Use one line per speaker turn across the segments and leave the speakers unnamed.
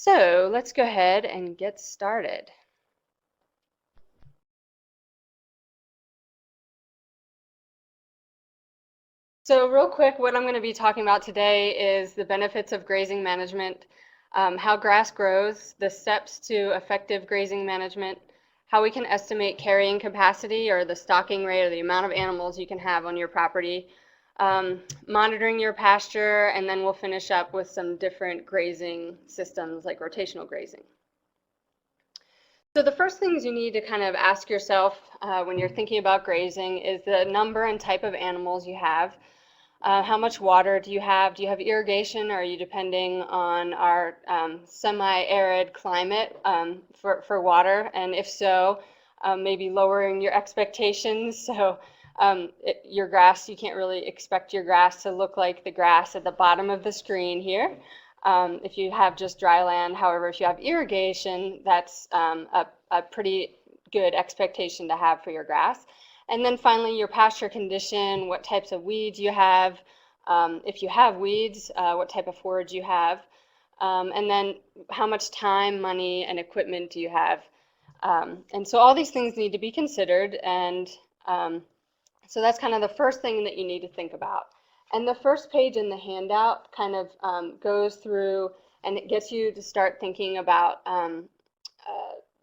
So let's go ahead and get started. So real quick, what I'm going to be talking about today is the benefits of grazing management, how grass grows, the steps to effective grazing management, how we can estimate carrying capacity or the stocking rate or the amount of animals you can have on your property, monitoring your pasture, and then we'll finish up with some different grazing systems like rotational grazing. So the first things you need to kind of ask yourself when you're thinking about grazing is the number and type of animals you have. How much water do you have? Do you have irrigation, or are you depending on our semi-arid climate for water? And if so, maybe lowering your expectations. So your grass, you can't really expect your grass to look like the grass at the bottom of the screen here. If you have just dry land. However, if you have irrigation, that's a pretty good expectation to have for your grass. And then finally, your pasture condition, what types of weeds you have. If you have weeds, what type of forage you have. And then how much time, money, and equipment do you have. And so all these things need to be considered. And so that's kind of the first thing that you need to think about. And the first page in the handout kind of goes through and it gets you to start thinking about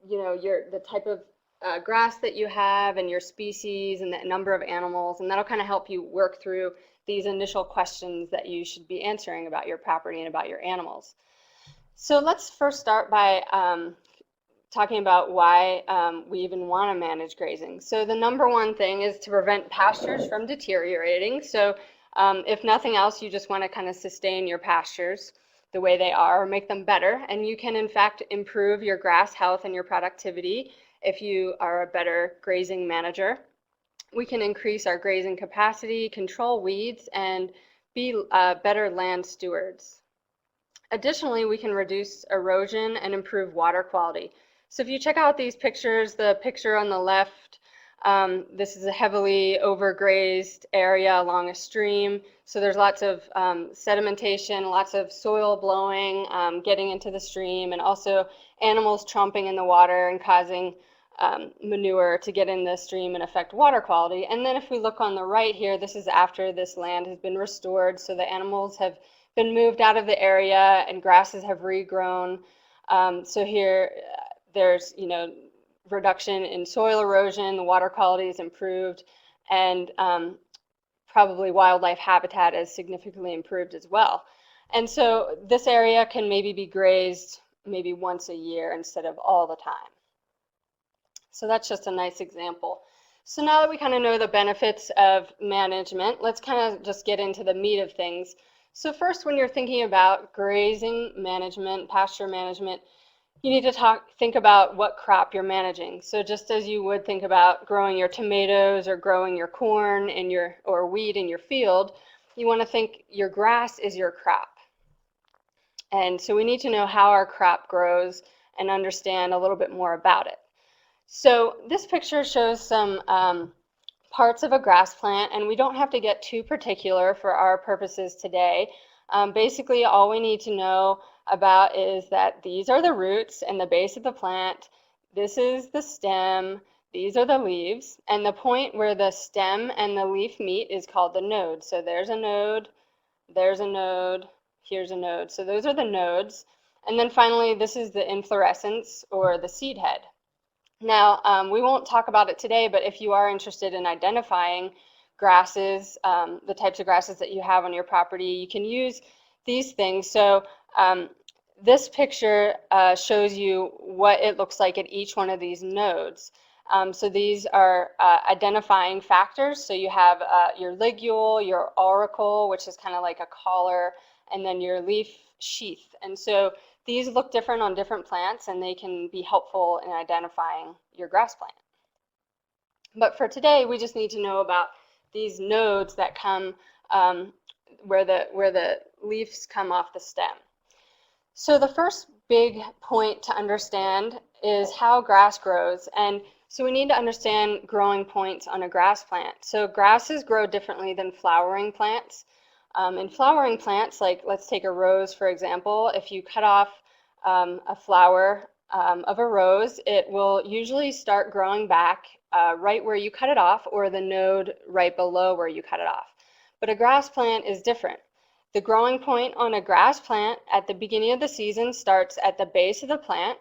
the type of grass that you have and your species and the number of animals, and that'll kind of help you work through these initial questions that you should be answering about your property and about your animals. So let's first start by talking about why we even want to manage grazing. So the number one thing is to prevent pastures from deteriorating. So if nothing else, you just want to kind of sustain your pastures the way they are or make them better. And you can, in fact, improve your grass health and your productivity if you are a better grazing manager. We can increase our grazing capacity, control weeds, and be better land stewards. Additionally, we can reduce erosion and improve water quality. So if you check out these pictures, the picture on the left, this is a heavily overgrazed area along a stream. So there's lots of sedimentation, lots of soil blowing, getting into the stream, and also animals tromping in the water and causing manure to get in the stream and affect water quality. And then if we look on the right here, this is after this land has been restored. So the animals have been moved out of the area and grasses have regrown. So here there's, reduction in soil erosion, the water quality is improved, and probably wildlife habitat is significantly improved as well. And so this area can maybe be grazed maybe once a year instead of all the time. So that's just a nice example. So now that we kind of know the benefits of management, let's kind of just get into the meat of things. So first, when you're thinking about grazing management, pasture management, you need to think about what crop you're managing. So just as you would think about growing your tomatoes or growing your corn or wheat in your field, you want to think your grass is your crop. And so we need to know how our crop grows and understand a little bit more about it. So this picture shows some parts of a grass plant, and we don't have to get too particular for our purposes today. Basically, all we need to know about is that these are the roots and the base of the plant. This is the stem. These are the leaves. And the point where the stem and the leaf meet is called the node. So there's a node, there's a node, here's a node. So those are the nodes. And then finally, this is the inflorescence or the seed head. Now, we won't talk about it today, but if you are interested in identifying grasses, the types of grasses that you have on your property, you can use these things. So this picture shows you what it looks like at each one of these nodes. So these are identifying factors. So you have your ligule, your auricle, which is kind of like a collar, and then your leaf sheath. And so these look different on different plants, and they can be helpful in identifying your grass plant. But for today, we just need to know about these nodes that come where the leaves come off the stem. So the first big point to understand is how grass grows. And so we need to understand growing points on a grass plant. So grasses grow differently than flowering plants. In flowering plants, like let's take a rose for example, if you cut off a flower of a rose, it will usually start growing back right where you cut it off, or the node right below where you cut it off. But a grass plant is different. The growing point on a grass plant at the beginning of the season starts at the base of the plant,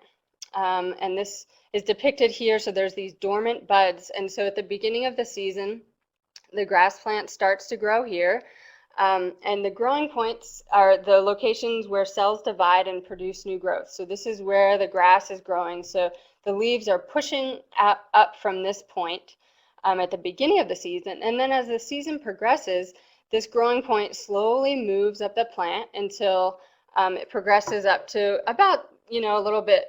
and this is depicted here. So there's these dormant buds, and so at the beginning of the season, the grass plant starts to grow here. And the growing points are the locations where cells divide and produce new growth. So this is where the grass is growing. So the leaves are pushing up from this point at the beginning of the season. And then as the season progresses, this growing point slowly moves up the plant until it progresses up to about, a little bit,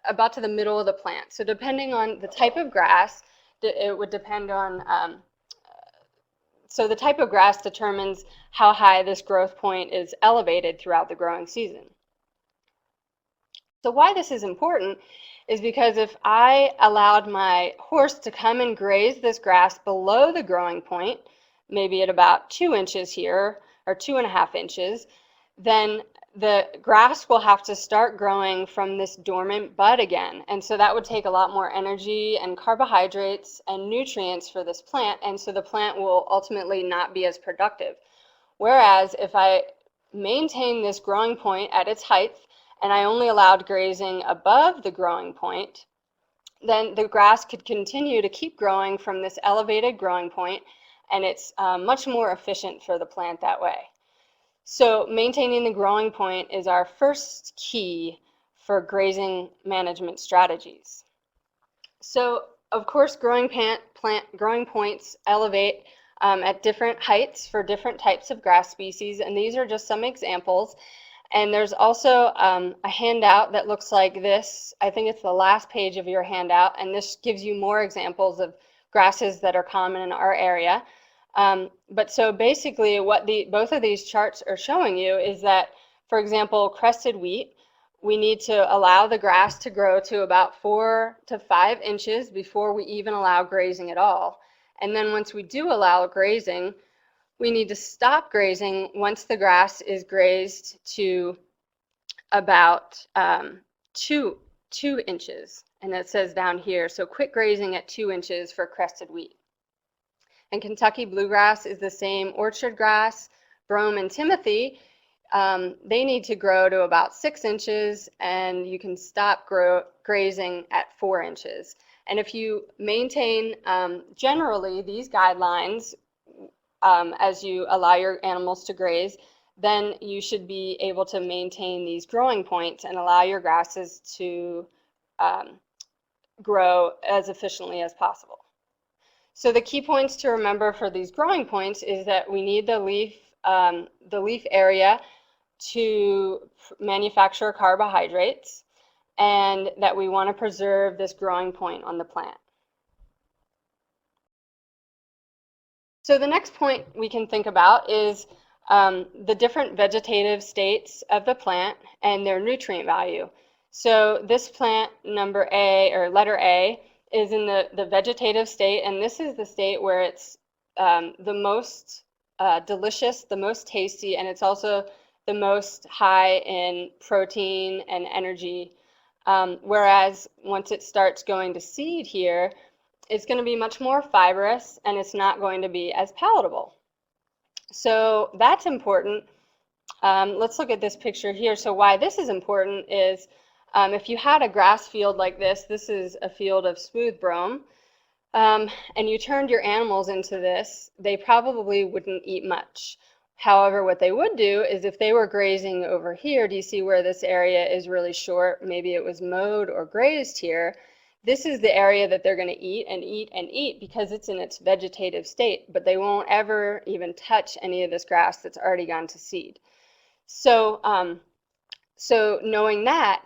about to the middle of the plant. So depending on the type of grass, it would depend on so the type of grass determines how high this growth point is elevated throughout the growing season. So why this is important is because if I allowed my horse to come and graze this grass below the growing point, maybe at about 2 inches here, or 2.5 inches, then the grass will have to start growing from this dormant bud again. And so that would take a lot more energy and carbohydrates and nutrients for this plant, and so the plant will ultimately not be as productive. Whereas if I maintain this growing point at its height and I only allowed grazing above the growing point, then the grass could continue to keep growing from this elevated growing point, and it's much more efficient for the plant that way. So maintaining the growing point is our first key for grazing management strategies. So of course, growing points elevate at different heights for different types of grass species, and these are just some examples. And there's also a handout that looks like this. I think it's the last page of your handout, and this gives you more examples of grasses that are common in our area. But so basically what both of these charts are showing you is that, for example, crested wheat, we need to allow the grass to grow to about 4 to 5 inches before we even allow grazing at all. And then once we do allow grazing, we need to stop grazing once the grass is grazed to about 2 inches. And it says down here, so quit grazing at 2 inches for crested wheat. And Kentucky bluegrass is the same. Orchard grass, brome, and timothy, they need to grow to about 6 inches, and you can stop grazing at 4 inches. And if you maintain generally these guidelines as you allow your animals to graze, then you should be able to maintain these growing points and allow your grasses to grow as efficiently as possible. So the key points to remember for these growing points is that we need the leaf area to manufacture carbohydrates, and that we want to preserve this growing point on the plant. So the next point we can think about is the different vegetative states of the plant and their nutrient value. So this plant, number A, or letter A, is in the vegetative state, and this is the state where it's the most delicious, the most tasty, and it's also the most high in protein and energy. Whereas once it starts going to seed here, it's going to be much more fibrous, and it's not going to be as palatable. So that's important. Let's look at this picture here. So why this is important is if you had a grass field like this is a field of smooth brome, and you turned your animals into this, they probably wouldn't eat much. However, what they would do is if they were grazing over here, do you see where this area is really short? Maybe it was mowed or grazed here. This is the area that they're going to eat and eat and eat because it's in its vegetative state, but they won't ever even touch any of this grass that's already gone to seed. So, so knowing that,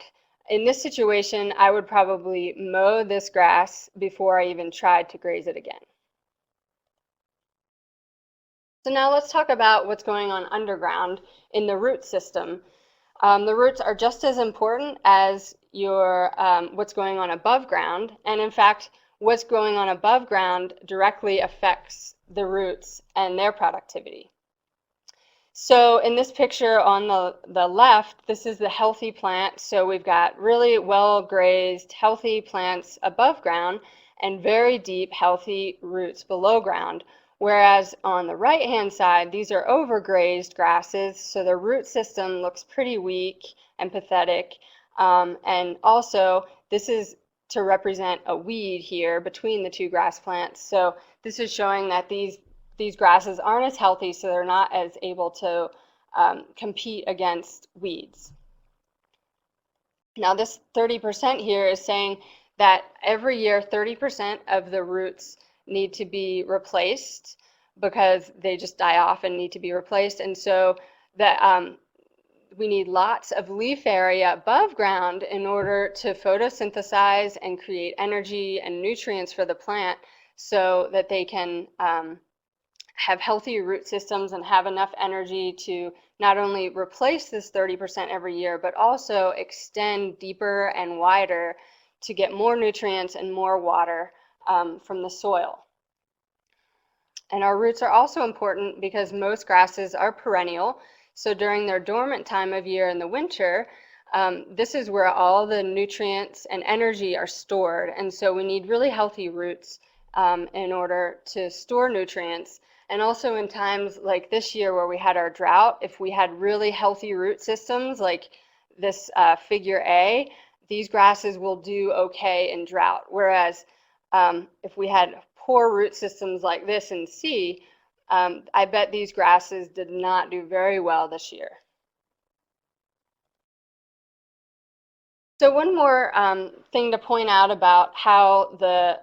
in this situation, I would probably mow this grass before I even tried to graze it again. So now let's talk about what's going on underground in the root system. The roots are just as important as your what's going on above ground, and in fact, what's going on above ground directly affects the roots and their productivity. So in this picture on the left, this is the healthy plant. So we've got really well grazed, healthy plants above ground and very deep, healthy roots below ground. Whereas on the right-hand side, these are overgrazed grasses, so their root system looks pretty weak and pathetic. And also, this is to represent a weed here between the two grass plants. So this is showing that these grasses aren't as healthy, so they're not as able to compete against weeds. Now this 30% here is saying that every year 30% of the roots need to be replaced because they just die off and need to be replaced. And so that we need lots of leaf area above ground in order to photosynthesize and create energy and nutrients for the plant so that they can have healthy root systems and have enough energy to not only replace this 30% every year, but also extend deeper and wider to get more nutrients and more water from the soil. And our roots are also important because most grasses are perennial. So during their dormant time of year in the winter, this is where all the nutrients and energy are stored. And so we need really healthy roots in order to store nutrients. And also in times like this year where we had our drought, if we had really healthy root systems like this figure A, these grasses will do okay in drought. Whereas if we had poor root systems like this in C, I bet these grasses did not do very well this year. So one more thing to point out about how the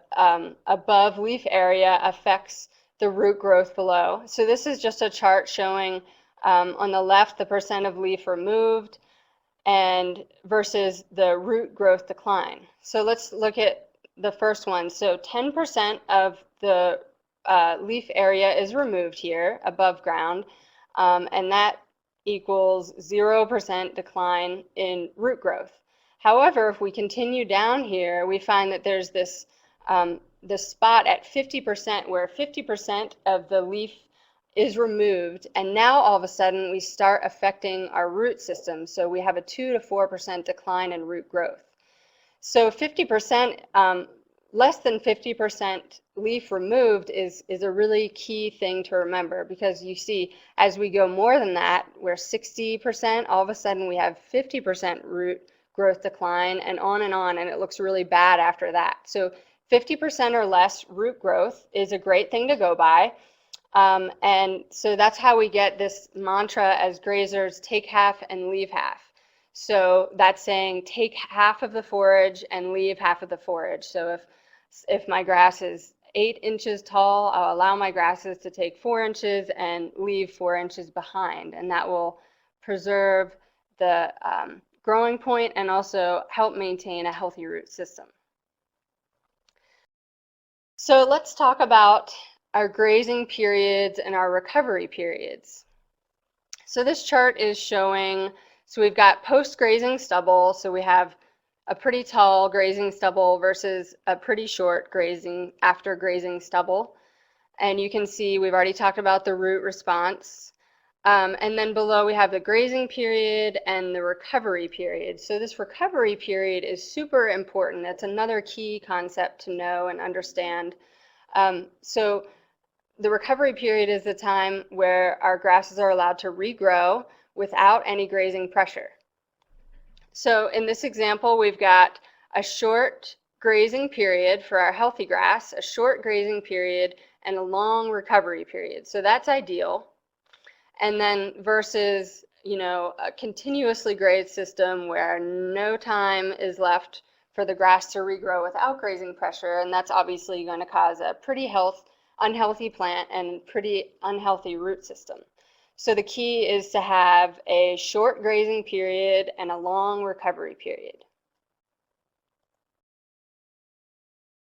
above leaf area affects the root growth below. So this is just a chart showing on the left the percent of leaf removed and versus the root growth decline. So let's look at the first one. So 10% of the leaf area is removed here above ground, and that equals 0% decline in root growth. However, if we continue down here, we find that there's this spot at 50% where 50% of the leaf is removed, and now all of a sudden we start affecting our root system. So we have a 2 to 4% decline in root growth. So 50%, less than 50% leaf removed is a really key thing to remember, because you see as we go more than that, we're 60%, all of a sudden we have 50% root growth decline, and on, and it looks really bad after that. So 50% or less root growth is a great thing to go by. And so that's how we get this mantra as grazers: take half and leave half. So that's saying take half of the forage and leave half of the forage. So if my grass is 8 inches tall, I'll allow my grasses to take 4 inches and leave 4 inches behind, and that will preserve the growing point and also help maintain a healthy root system. So let's talk about our grazing periods and our recovery periods. So this chart is showing, so we've got post-grazing stubble, so we have a pretty tall grazing stubble versus a pretty short grazing after grazing stubble. And you can see we've already talked about the root response. And then below we have the grazing period and the recovery period. So this recovery period is super important. That's another key concept to know and understand. So the recovery period is the time where our grasses are allowed to regrow without any grazing pressure. So in this example, we've got a short grazing period for our healthy grass, a short grazing period, and a long recovery period. So that's ideal. And then versus, a continuously grazed system where no time is left for the grass to regrow without grazing pressure, and that's obviously going to cause a pretty unhealthy plant and pretty unhealthy root system. So the key is to have a short grazing period and a long recovery period.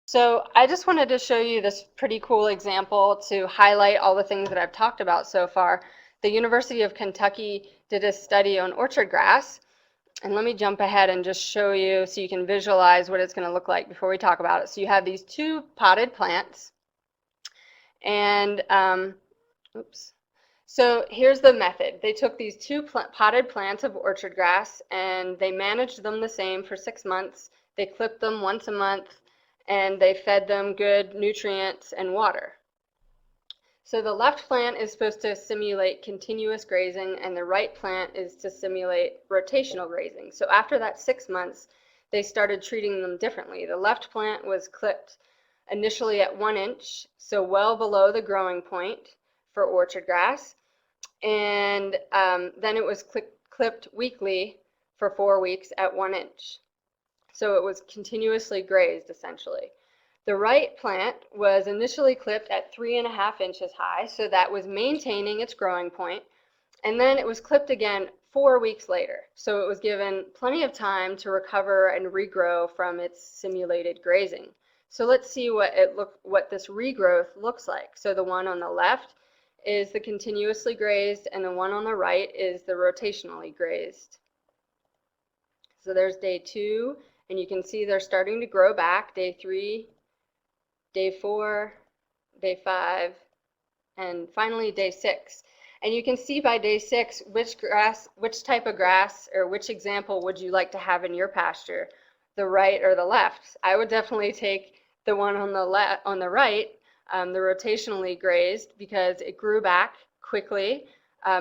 So I just wanted to show you this pretty cool example to highlight all the things that I've talked about so far. The University of Kentucky did a study on orchard grass, and let me jump ahead and just show you so you can visualize what it's going to look like before we talk about it. So you have these two potted plants, and So here's the method. They took these two potted plants of orchard grass and they managed them the same for 6 months. They clipped them once a month and they fed them good nutrients and water. So the left plant is supposed to simulate continuous grazing and the right plant is to simulate rotational grazing. So after that 6 months, they started treating them differently. The left plant was clipped initially at 1 inch, so well below the growing point for orchard grass, and then it was clipped weekly for 4 weeks at 1 inch. So it was continuously grazed essentially. The right plant was initially clipped at 3.5 inches high, so that was maintaining its growing point, and then it was clipped again 4 weeks later. So it was given plenty of time to recover and regrow from its simulated grazing. So let's see what this regrowth looks like. So the one on the left is the continuously grazed, and the one on the right is the rotationally grazed. So there's day 2, and you can see they're starting to grow back. Day 3, day 4, day 5, and finally day 6. And you can see by day 6 which type of grass, or which example would you like to have in your pasture, the right or the left. I would definitely take the one on the right, the rotationally grazed, because it grew back quickly,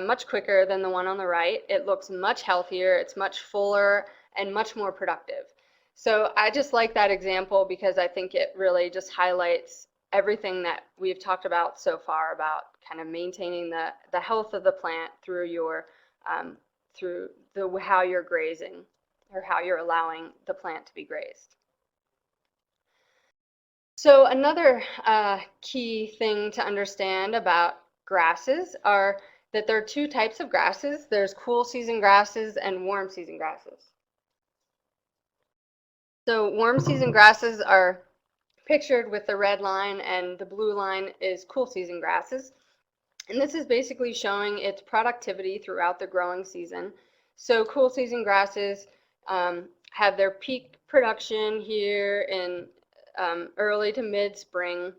much quicker than the one on the right. It looks much healthier, it's much fuller, and much more productive. So I just like that example because I think it really just highlights everything that we've talked about so far about kind of maintaining the health of the plant through how you're grazing, or how you're allowing the plant to be grazed. So another key thing to understand about grasses are that there are 2 types of grasses. There's cool season grasses and warm season grasses. So warm season grasses are pictured with the red line, and the blue line is cool season grasses. And this is basically showing its productivity throughout the growing season. So cool season grasses have their peak production here in early to mid-spring,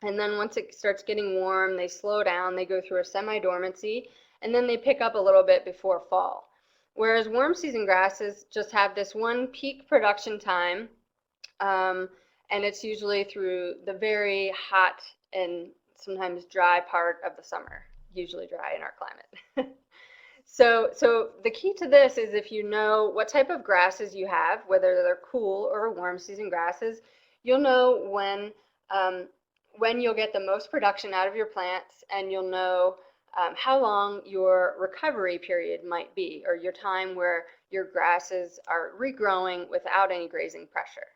and then once it starts getting warm, they slow down, they go through a semi-dormancy, and then they pick up a little bit before fall. Whereas warm season grasses just have this one peak production time, and it's usually through the very hot and sometimes dry part of the summer, usually dry in our climate. So the key to this is, if you know what type of grasses you have, whether they're cool or warm season grasses, you'll know when you'll get the most production out of your plants, and you'll know how long your recovery period might be, or your time where your grasses are regrowing without any grazing pressure.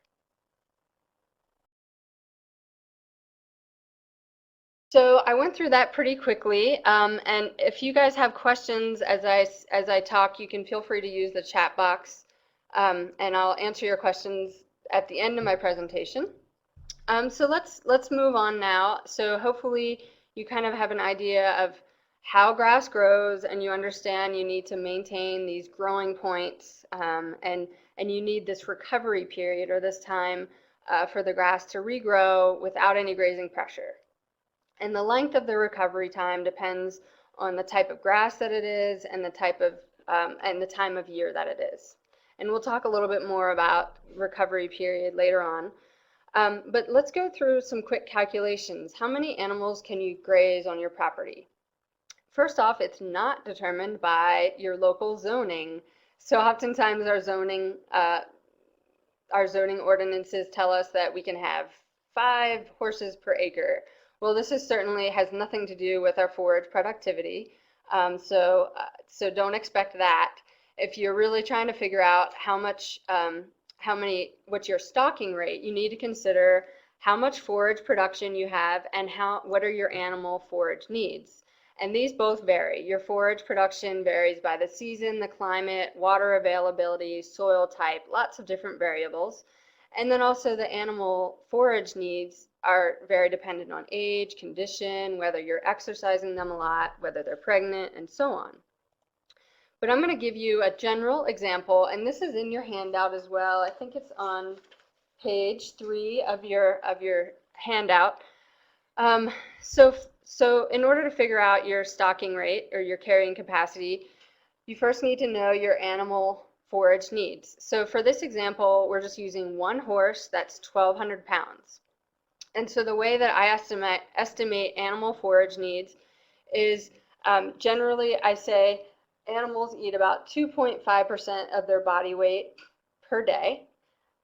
So I went through that pretty quickly, and if you guys have questions as I talk, you can feel free to use the chat box, and I'll answer your questions at the end of my presentation. So let's move on now. So hopefully you kind of have an idea of how grass grows, and you understand you need to maintain these growing points, and you need this recovery period, or this time for the grass to regrow without any grazing pressure. And the length of the recovery time depends on the type of grass that it is, and the type of and the time of year that it is. And we'll talk a little bit more about recovery period later on. But let's go through some quick calculations. How many animals can you graze on your property? First off, it's not determined by your local zoning. So oftentimes our zoning ordinances tell us that we can have 5 horses per acre. Well, this certainly has nothing to do with our forage productivity, so don't expect that. If you're really trying to figure out what's your stocking rate, you need to consider how much forage production you have and what are your animal forage needs. And these both vary. Your forage production varies by the season, the climate, water availability, soil type, lots of different variables. And then also the animal forage needs are very dependent on age, condition, whether you're exercising them a lot, whether they're pregnant, and so on. But I'm going to give you a general example, and this is in your handout as well. I think it's on page 3 of your handout. So in order to figure out your stocking rate or your carrying capacity, you first need to know your animal forage needs. So for this example, we're just using one horse that's 1,200 pounds. And so the way that I estimate animal forage needs is generally I say animals eat about 2.5% of their body weight per day.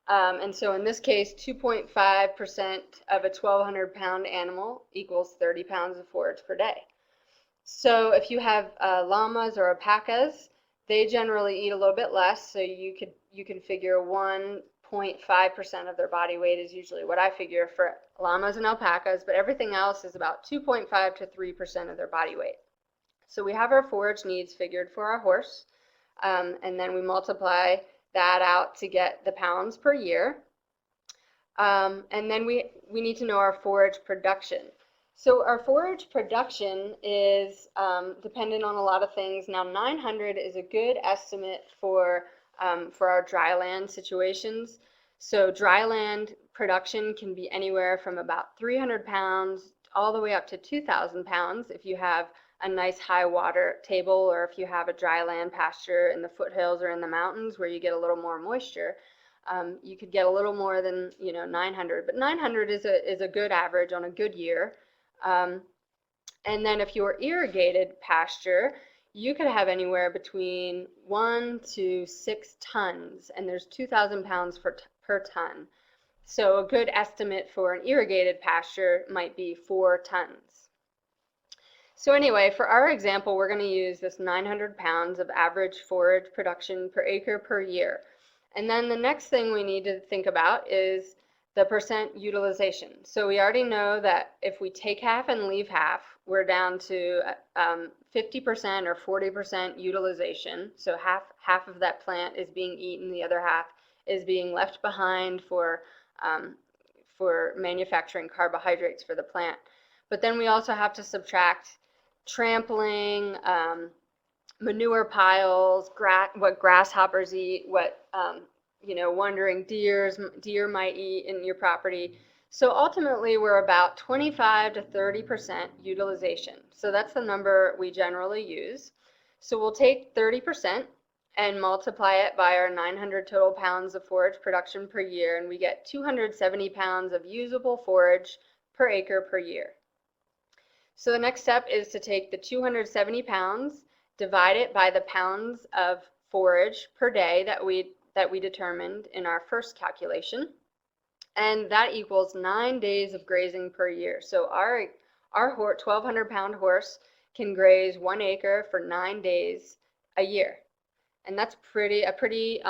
And so in this case, 2.5% of a 1,200 pound animal equals 30 pounds of forage per day. So if you have llamas or alpacas, they generally eat a little bit less, so you can figure 1.5% of their body weight is usually what I figure for llamas and alpacas, but everything else is about 2.5 to 3% of their body weight. So we have our forage needs figured for our horse, and then we multiply that out to get the pounds per year. And then we need to know our forage production. So our forage production is dependent on a lot of things. Now 900 is a good estimate for our dry land situations. So dry land production can be anywhere from about 300 pounds all the way up to 2,000 pounds if you have a nice high water table, or if you have a dry land pasture in the foothills or in the mountains where you get a little more moisture. You could get a little more than 900, but 900 is a good average on a good year. And then if you're irrigated pasture, you could have anywhere between 1 to 6 tons, and there's 2,000 pounds per ton. So a good estimate for an irrigated pasture might be 4 tons. So anyway, for our example, we're going to use this 900 pounds of average forage production per acre per year. And then the next thing we need to think about is the percent utilization. So we already know that if we take half and leave half, we're down to 50% or 40% utilization. So half of that plant is being eaten, the other half is being left behind for manufacturing carbohydrates for the plant. But then we also have to subtract trampling, manure piles, what grasshoppers eat, what wandering deer might eat in your property. So ultimately, we're about 25 to 30% utilization. So that's the number we generally use. So we'll take 30% and multiply it by our 900 total pounds of forage production per year, and we get 270 pounds of usable forage per acre per year. So the next step is to take the 270 pounds, divide it by the pounds of forage per day that we determined in our first calculation, and that equals 9 days of grazing per year. So our 1,200 pound horse can graze 1 acre for 9 days a year, and that's a pretty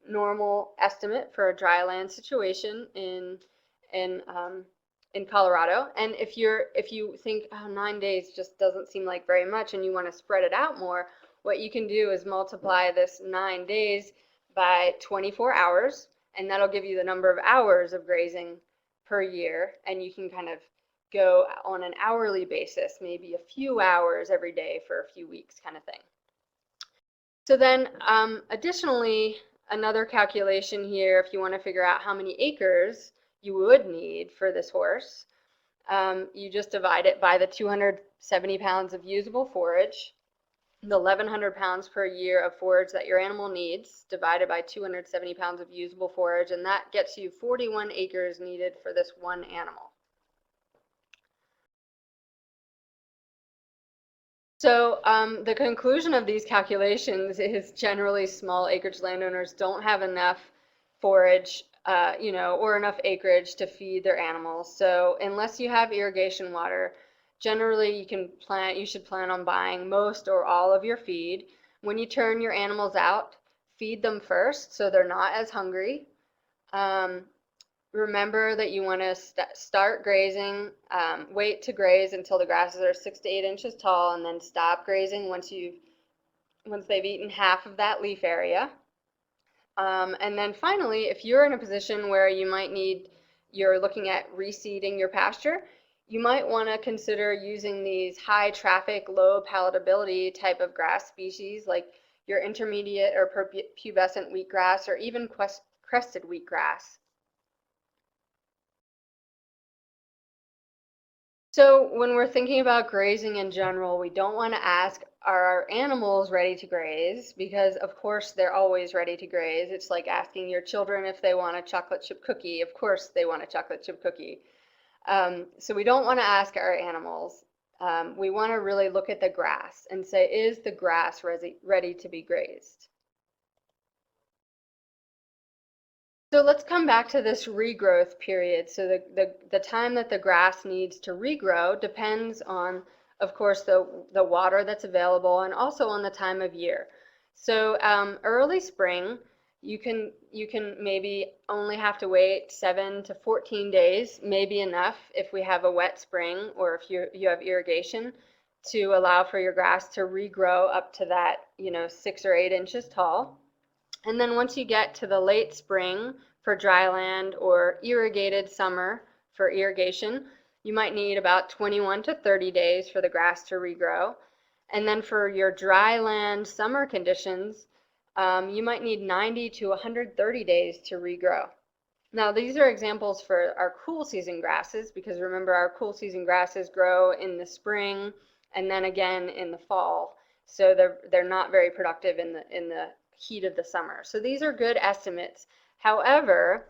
normal estimate for a dry land situation in Colorado. And if you think, oh, 9 days just doesn't seem like very much and you want to spread it out more, what you can do is multiply this 9 days by 24 hours, and that'll give you the number of hours of grazing per year, and you can kind of go on an hourly basis, maybe a few hours every day for a few weeks kind of thing. So then additionally, another calculation here, if you want to figure out how many acres you would need for this horse, you just divide it by the 270 pounds of usable forage, the 1,100 pounds per year of forage that your animal needs, divided by 270 pounds of usable forage, and that gets you 41 acres needed for this one animal. So the conclusion of these calculations is generally small acreage landowners don't have enough forage or enough acreage to feed their animals. So unless you have irrigation water, generally you should plan on buying most or all of your feed. When you turn your animals out, feed them first so they're not as hungry. Remember that you want to start grazing, wait to graze until the grasses are 6 to 8 inches tall, and then stop grazing once they've eaten half of that leaf area. And then finally, if you're in a position where you're looking at reseeding your pasture, you might want to consider using these high traffic, low palatability type of grass species like your intermediate or pubescent wheatgrass, or even crested wheatgrass. So when we're thinking about grazing in general, we don't want to ask, are our animals ready to graze? Because of course they're always ready to graze. It's like asking your children if they want a chocolate chip cookie. Of course they want a chocolate chip cookie. So we don't want to ask our animals. We want to really look at the grass and say, is the grass ready to be grazed? So let's come back to this regrowth period. So the time that the grass needs to regrow depends on, of course, the water that's available and also on the time of year. So early spring, you can maybe only have to wait 7 to 14 days, maybe enough if we have a wet spring or if you have irrigation, to allow for your grass to regrow up to that, 6 or 8 inches tall. And then once you get to the late spring for dry land or irrigated summer for irrigation, you might need about 21 to 30 days for the grass to regrow. And then for your dry land summer conditions, you might need 90 to 130 days to regrow. Now these are examples for our cool season grasses, because remember our cool season grasses grow in the spring and then again in the fall. So they're not very productive in the heat of the summer. So these are good estimates. However,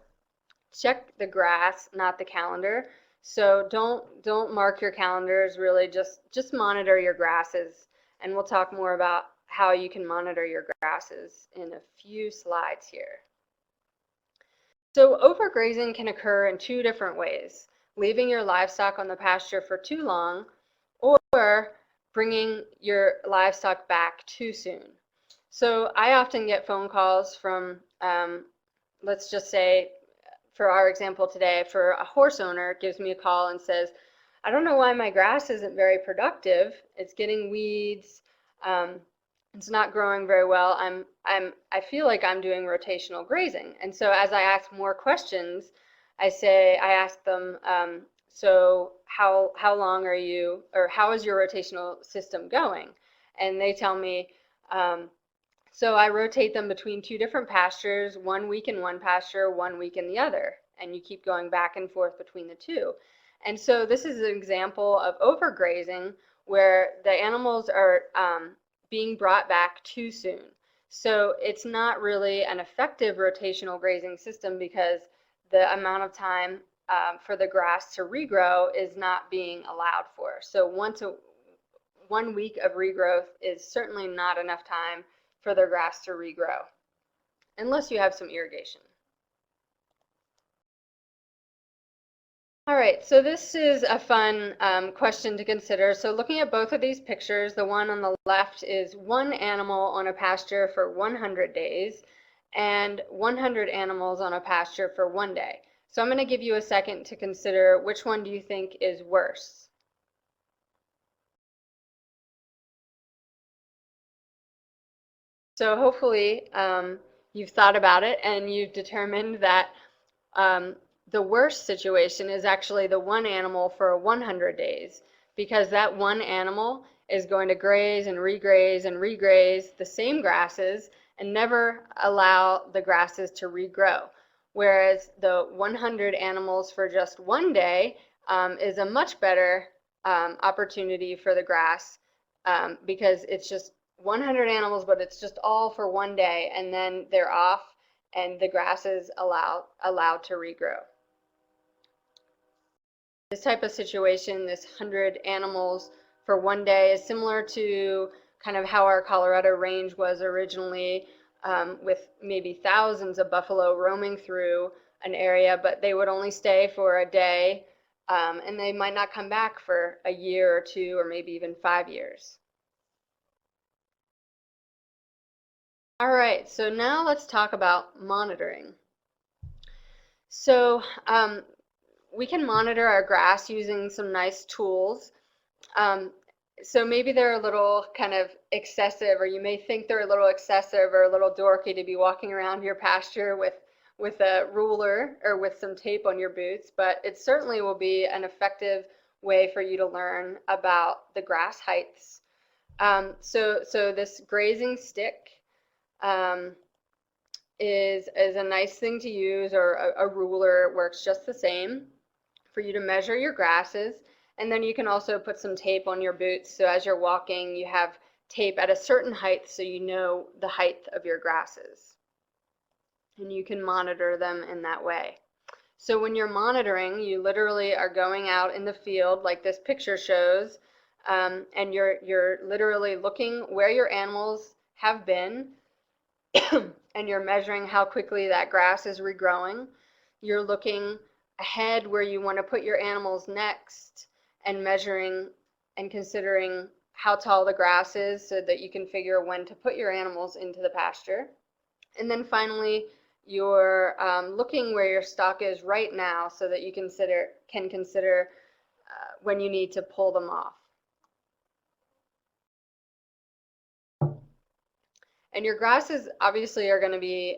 check the grass, not the calendar. So don't mark your calendars, really just monitor your grasses. And we'll talk more about how you can monitor your grasses in a few slides here. So overgrazing can occur in 2 different ways: leaving your livestock on the pasture for too long or bringing your livestock back too soon. So I often get phone calls from, let's just say, for our example today, for a horse owner gives me a call and says, I don't know why my grass isn't very productive. It's getting weeds. It's not growing very well. I feel like I'm doing rotational grazing. And so as I ask more questions, I ask them, so how long are you, or how is your rotational system going? And they tell me, so I rotate them between 2 different pastures, 1 week in one pasture, 1 week in the other, and you keep going back and forth between the 2. And so this is an example of overgrazing where the animals are being brought back too soon. So it's not really an effective rotational grazing system because the amount of time for the grass to regrow is not being allowed for. So 1 week of regrowth is certainly not enough time for the grass to regrow, unless you have some irrigation. All right, so this is a fun question to consider. So looking at both of these pictures, the one on the left is 1 animal on a pasture for 100 days and 100 animals on a pasture for 1 day. So I'm going to give you a second to consider which one do you think is worse. So hopefully you've thought about it and you've determined that the worst situation is actually the 1 animal for 100 days, because that 1 animal is going to graze and regraze the same grasses and never allow the grasses to regrow. Whereas the 100 animals for just 1 day is a much better opportunity for the grass because it's just 100 animals, but it's just all for 1 day, and then they're off and the grass is allowed to regrow. This type of situation, this 100 animals for 1 day, is similar to kind of how our Colorado range was originally, with maybe thousands of buffalo roaming through an area, but they would only stay for a day, and they might not come back for a year or 2 or maybe even 5 years. All right, so now let's talk about monitoring. So we can monitor our grass using some nice tools. So maybe they're a little kind of excessive, or you may think they're a little excessive or a little dorky to be walking around your pasture with a ruler or with some tape on your boots, but it certainly will be an effective way for you to learn about the grass heights. So this grazing stick is a nice thing to use, or a ruler works just the same for you to measure your grasses. And then you can also put some tape on your boots, so as you're walking you have tape at a certain height so you know the height of your grasses. And you can monitor them in that way. So when you're monitoring, you literally are going out in the field like this picture shows, and you're literally looking where your animals have been and you're measuring how quickly that grass is regrowing. You're looking ahead where you want to put your animals next and measuring and considering how tall the grass is so that you can figure when to put your animals into the pasture. And then finally, you're looking where your stock is right now so that you can consider when you need to pull them off. And your grasses obviously are going to be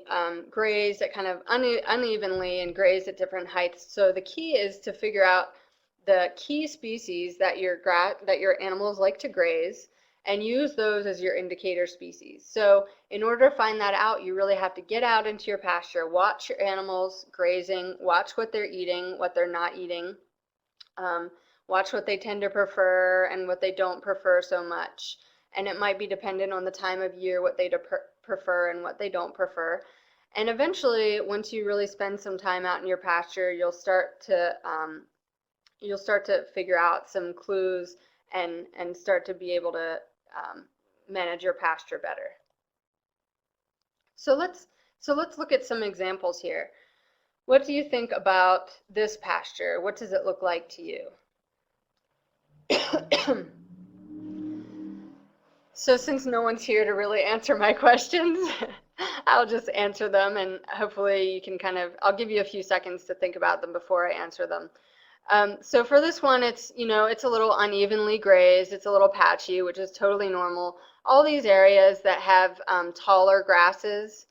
grazed at kind of unevenly and grazed at different heights. So the key is to figure out the key species that your animals like to graze and use those as your indicator species. So in order to find that out, you really have to get out into your pasture, watch your animals grazing, watch what they're eating, what they're not eating, watch what they tend to prefer and what they don't prefer so much. And it might be dependent on the time of year what they prefer and what they don't prefer. And eventually, once you really spend some time out in your pasture, you'll start to figure out some clues and start to be able to manage your pasture better. So let's look at some examples here. What do you think about this pasture? What does it look like to you? So since no one's here to really answer my questions, I'll just answer them, and hopefully you can I'll give you a few seconds to think about them before I answer them. So for this one, it's a little unevenly grazed, it's a little patchy, which is totally normal. All these areas that have taller grasses,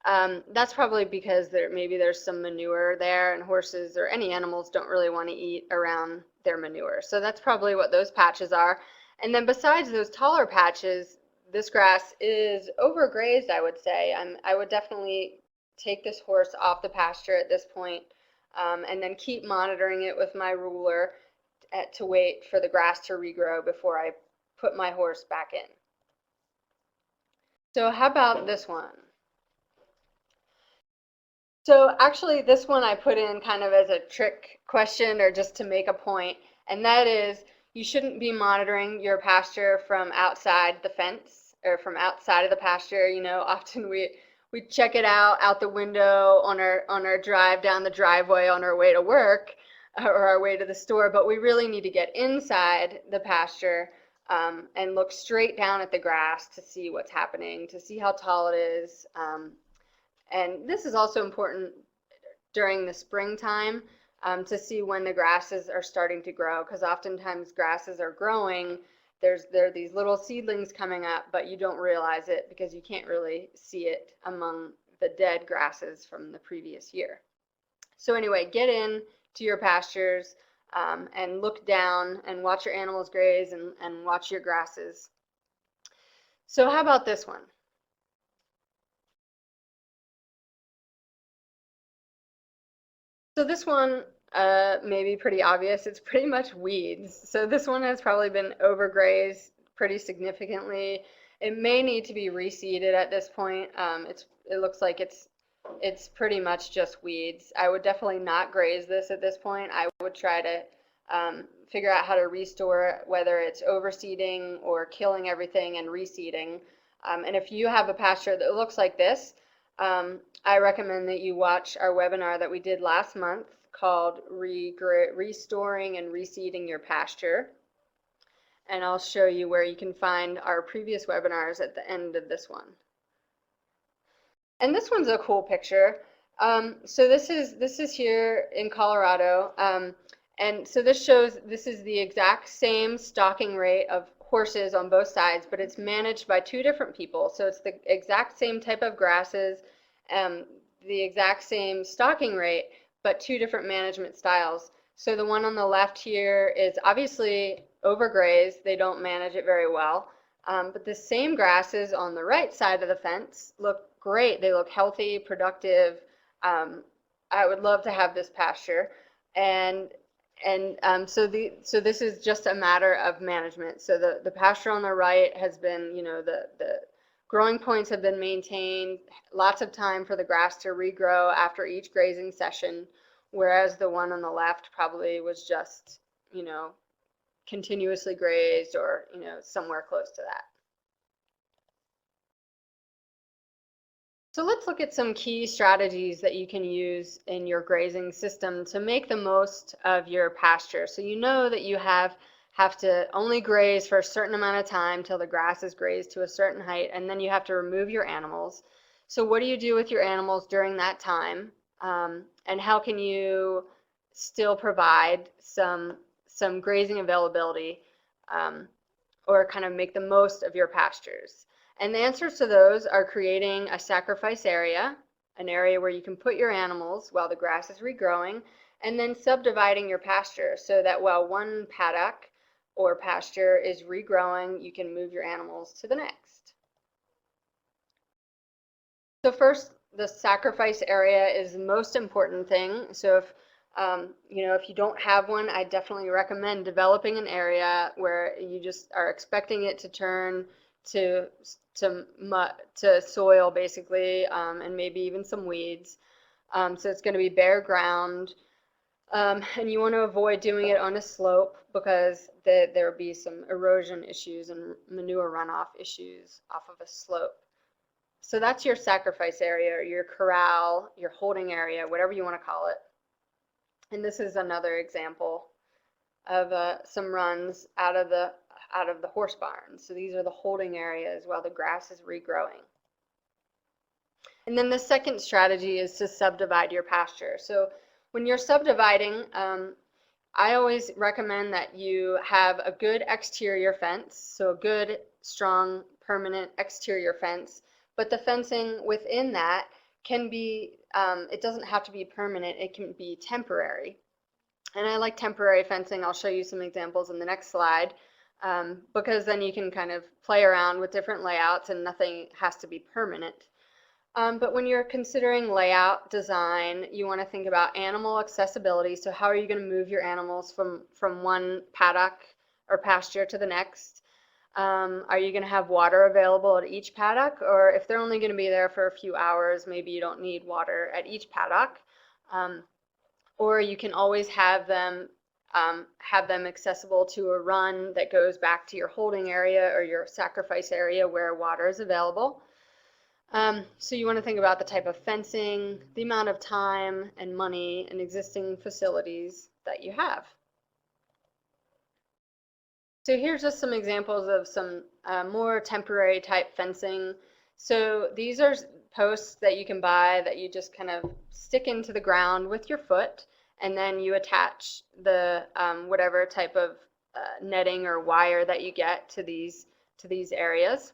that's probably because maybe there's some manure there, and horses or any animals don't really want to eat around their manure. So that's probably what those patches are. And then besides those taller patches, this grass is overgrazed, I would say. I would definitely take this horse off the pasture at this point, and then keep monitoring it with my ruler to wait for the grass to regrow before I put my horse back in. So how about this one? So actually this one I put in kind of as a trick question or just to make a point, and that is you shouldn't be monitoring your pasture from outside the fence or from outside of the pasture. Often we check it out the window on our drive down the driveway on our way to work or our way to the store, but we really need to get inside the pasture and look straight down at the grass to see what's happening, to see how tall it is. And this is also important during the springtime to see when the grasses are starting to grow, because oftentimes grasses are growing. There are these little seedlings coming up, but you don't realize it because you can't really see it among the dead grasses from the previous year. So anyway, get in to your pastures and look down and watch your animals graze and watch your grasses. So how about this one? So this one may be pretty obvious. It's pretty much weeds. So this one has probably been overgrazed pretty significantly. It may need to be reseeded at this point. It looks like it's pretty much just weeds. I would definitely not graze this at this point. I would try to figure out how to restore it, whether it's overseeding or killing everything and reseeding. And if you have a pasture that looks like this, I recommend that you watch our webinar that we did last month called Restoring and Reseeding Your Pasture. And I'll show you where you can find our previous webinars at the end of this one. And this one's a cool picture. So this is here in Colorado. And so this is the exact same stocking rate of horses on both sides, but it's managed by two different people. So it's the exact same type of grasses, the exact same stocking rate, but two different management styles. So the one on the left here is obviously overgrazed. They don't manage it very well. But the same grasses on the right side of the fence look great. They look healthy, productive. I would love to have this pasture. And So this is just a matter of management. So the pasture on the right has been, the growing points have been maintained, lots of time for the grass to regrow after each grazing session, whereas the one on the left probably was just, continuously grazed or, somewhere close to that. So let's look at some key strategies that you can use in your grazing system to make the most of your pasture. So you know that you have to only graze for a certain amount of time till the grass is grazed to a certain height, and then you have to remove your animals. So what do you do with your animals during that time? And how can you still provide some grazing availability, or kind of make the most of your pastures? And the answers to those are creating a sacrifice area, an area where you can put your animals while the grass is regrowing, and then subdividing your pasture so that while one paddock or pasture is regrowing, you can move your animals to the next. So first, the sacrifice area is the most important thing. So if you don't have one, I definitely recommend developing an area where you just are expecting it to turn to soil, basically, and maybe even some weeds. So it's going to be bare ground, and you want to avoid doing it on a slope because there will be some erosion issues and manure runoff issues off of a slope. So that's your sacrifice area, or your corral, your holding area, whatever you want to call it. And this is another example of some runs out of the horse barn. So these are the holding areas while the grass is regrowing. And then the second strategy is to subdivide your pasture. So when you're subdividing, I always recommend that you have a good exterior fence, so a good, strong, permanent exterior fence. But the fencing within that can be, it doesn't have to be permanent, it can be temporary. And I like temporary fencing. I'll show you some examples in the next slide, because then you can kind of play around with different layouts and nothing has to be permanent. But when you're considering layout design, you want to think about animal accessibility. So how are you going to move your animals from one paddock or pasture to the next? Are you going to have water available at each paddock? Or if they're only going to be there for a few hours, maybe you don't need water at each paddock. Or you can always have them accessible to a run that goes back to your holding area or your sacrifice area where water is available. So you want to think about the type of fencing, the amount of time and money and existing facilities that you have. So here's just some examples of some more temporary type fencing. So these are posts that you can buy that you just kind of stick into the ground with your foot, and then you attach the whatever type of netting or wire that you get to these areas.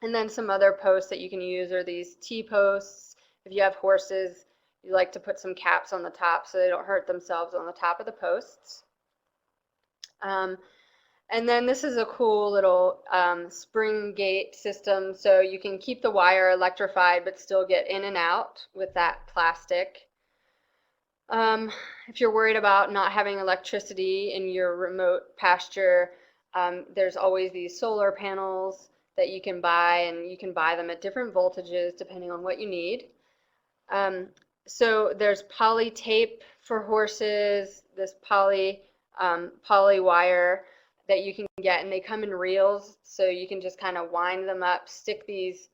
And then some other posts that you can use are these T-posts. If you have horses, you like to put some caps on the top so they don't hurt themselves on the top of the posts. And then this is a cool little spring gate system, so you can keep the wire electrified but still get in and out with that plastic. If you're worried about not having electricity in your remote pasture, there's always these solar panels that you can buy, and you can buy them at different voltages depending on what you need. So there's poly tape for horses, this poly wire that you can get, and they come in reels, so you can just kind of wind them up, stick these,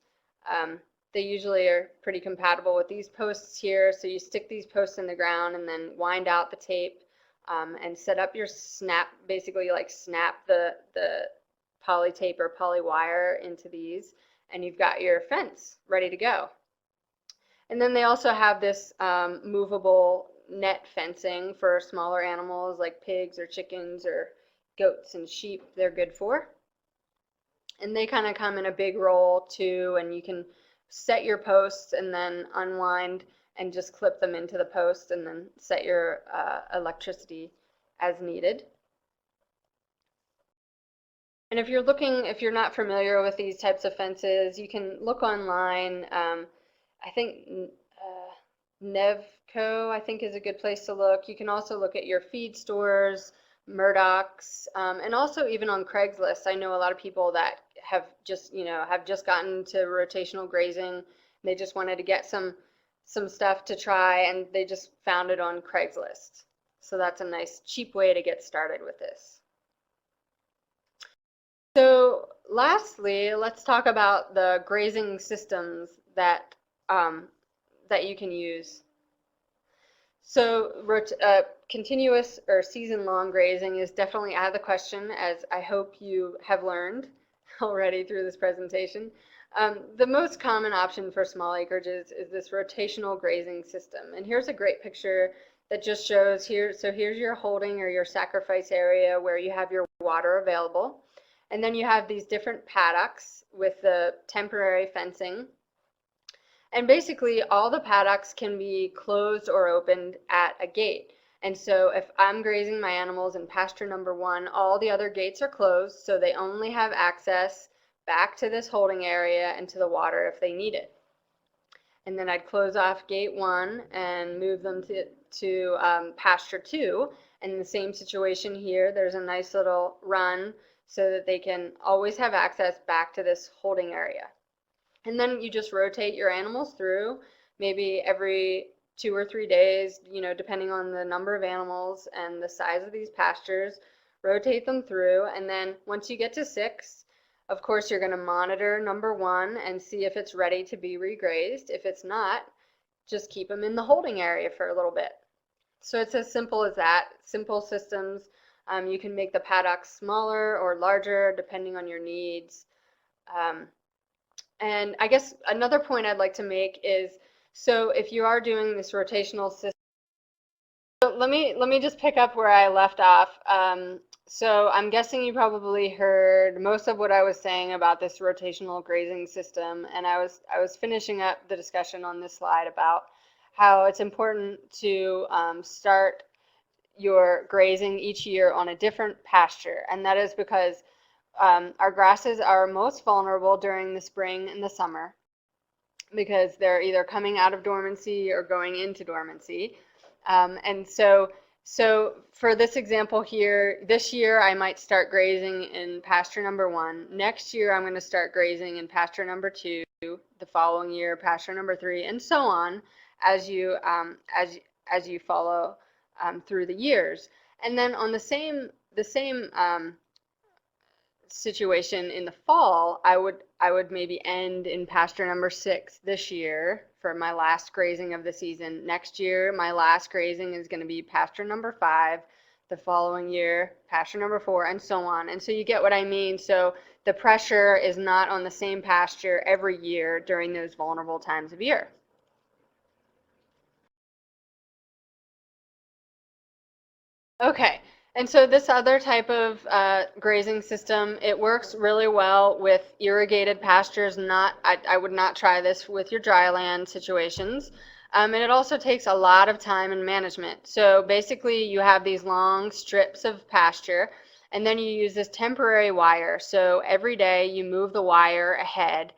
they usually are pretty compatible with these posts here, so you stick these posts in the ground and then wind out the tape, and set up your snap, basically like snap the poly tape or poly wire into these, and you've got your fence ready to go. And then they also have this movable net fencing for smaller animals like pigs or chickens or goats and sheep. They're good for. And they kind of come in a big roll too, and you can set your posts and then unwind and just clip them into the post and then set your electricity as needed. And if you're not familiar with these types of fences, you can look online. I think Nevco, I think, is a good place to look. You can also look at your feed stores, Murdoch's, and also even on Craigslist. I know a lot of people that have just, have just gotten to rotational grazing. They just wanted to get some stuff to try, and they just found it on Craigslist. So that's a nice, cheap way to get started with this. So lastly, let's talk about the grazing systems that that you can use. So continuous or season-long grazing is definitely out of the question, as I hope you have learned already through this presentation. The most common option for small acreages is this rotational grazing system. And here's a great picture that just shows here. So here's your holding or your sacrifice area where you have your water available. And then you have these different paddocks with the temporary fencing. And basically all the paddocks can be closed or opened at a gate. And so if I'm grazing my animals in pasture number 1, all the other gates are closed, so they only have access back to this holding area and to the water if they need it. And then I'd close off gate 1 and move them to pasture 2. And in the same situation here, there's a nice little run so that they can always have access back to this holding area. And then you just rotate your animals through, maybe every 2 or 3 days, depending on the number of animals and the size of these pastures, rotate them through. And then once you get to 6, of course, you're going to monitor number 1 and see if it's ready to be regrazed. If it's not, just keep them in the holding area for a little bit. So it's as simple as that. Simple systems. You can make the paddocks smaller or larger depending on your needs. And I guess another point I'd like to make is, so if you are doing this rotational system, so let me just pick up where I left off. So I'm guessing you probably heard most of what I was saying about this rotational grazing system, and I was finishing up the discussion on this slide about how it's important to start your grazing each year on a different pasture, and that is because our grasses are most vulnerable during the spring and the summer because they're either coming out of dormancy or going into dormancy. And so for this example here, this year I might start grazing in pasture number 1. Next year I'm going to start grazing in pasture number 2. The following year pasture number 3, and so on as you follow through the years. And then on the same situation in the fall, I would maybe end in pasture number 6 this year for my last grazing of the season. Next year, my last grazing is going to be pasture number 5. The following year, pasture number 4, and so on. And so you get what I mean. So the pressure is not on the same pasture every year during those vulnerable times of year. Okay. And so this other type of grazing system, it works really well with irrigated pastures. I would not try this with your dry land situations. And it also takes a lot of time and management. So basically you have these long strips of pasture, and then you use this temporary wire. So every day you move the wire ahead,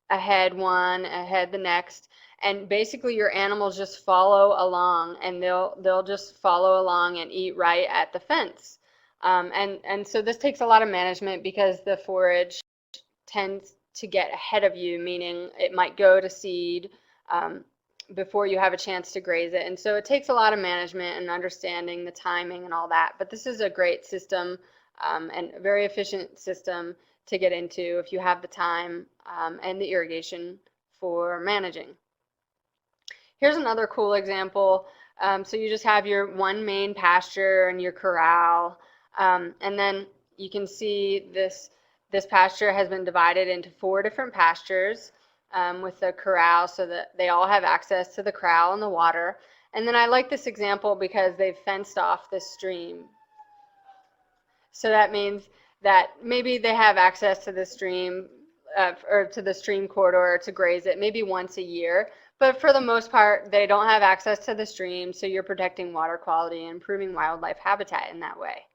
ahead one, ahead the next. And basically your animals just follow along, and they'll just follow along and eat right at the fence. And so this takes a lot of management because the forage tends to get ahead of you, meaning it might go to seed before you have a chance to graze it. And so it takes a lot of management and understanding the timing and all that. But this is a great system and a very efficient system to get into if you have the time and the irrigation for managing. Here's another cool example. So you just have your one main pasture and your corral, and then you can see this pasture has been divided into 4 different pastures with the corral so that they all have access to the corral and the water. And then I like this example because they've fenced off this stream. So that means that maybe they have access to the stream or to the stream corridor to graze it maybe once a year. But for the most part, they don't have access to the stream, so you're protecting water quality and improving wildlife habitat in that way.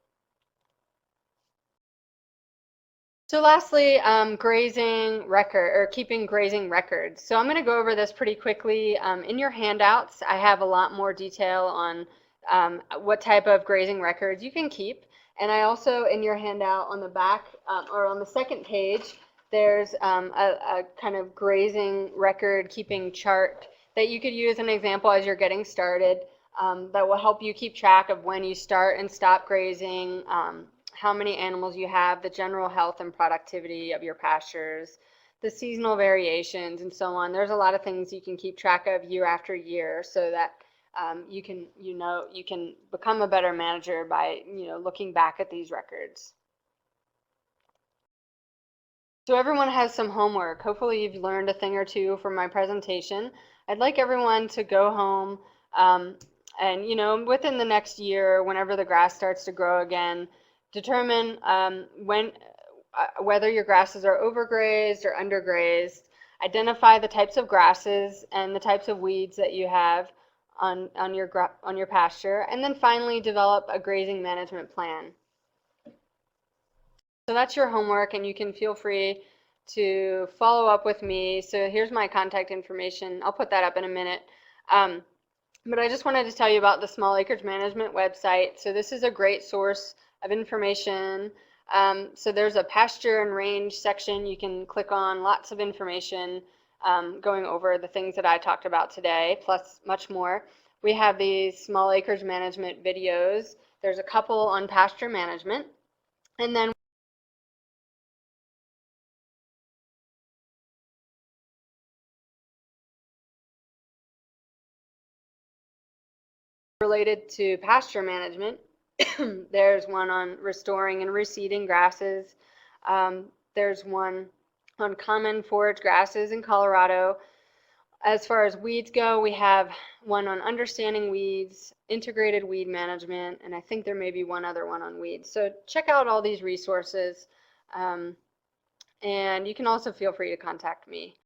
So lastly, grazing record or keeping grazing records. So I'm going to go over this pretty quickly. In your handouts, I have a lot more detail on what type of grazing records you can keep. And I also, in your handout on the back or on the second page, there's a kind of grazing record keeping chart that you could use as an example as you're getting started that will help you keep track of when you start and stop grazing, how many animals you have, the general health and productivity of your pastures, the seasonal variations, and so on. There's a lot of things you can keep track of year after year so that you can become a better manager by looking back at these records. So everyone has some homework. Hopefully you've learned a thing or two from my presentation. I'd like everyone to go home and within the next year, whenever the grass starts to grow again, determine whether your grasses are overgrazed or undergrazed. Identify the types of grasses and the types of weeds that you have on your pasture, and then finally develop a grazing management plan. So that's your homework, and you can feel free to follow up with me. So here's my contact information. I'll put that up in a minute. But I just wanted to tell you about the Small Acreage Management website. So this is a great source of information. So there's a pasture and range section you can click on, lots of information going over the things that I talked about today, plus much more. We have these Small Acreage Management videos. There's a couple on pasture management. And then related to pasture management, there's one on restoring and reseeding grasses. There's one on common forage grasses in Colorado. As far as weeds go, we have one on understanding weeds, integrated weed management, and I think there may be one other one on weeds. So check out all these resources, and you can also feel free to contact me.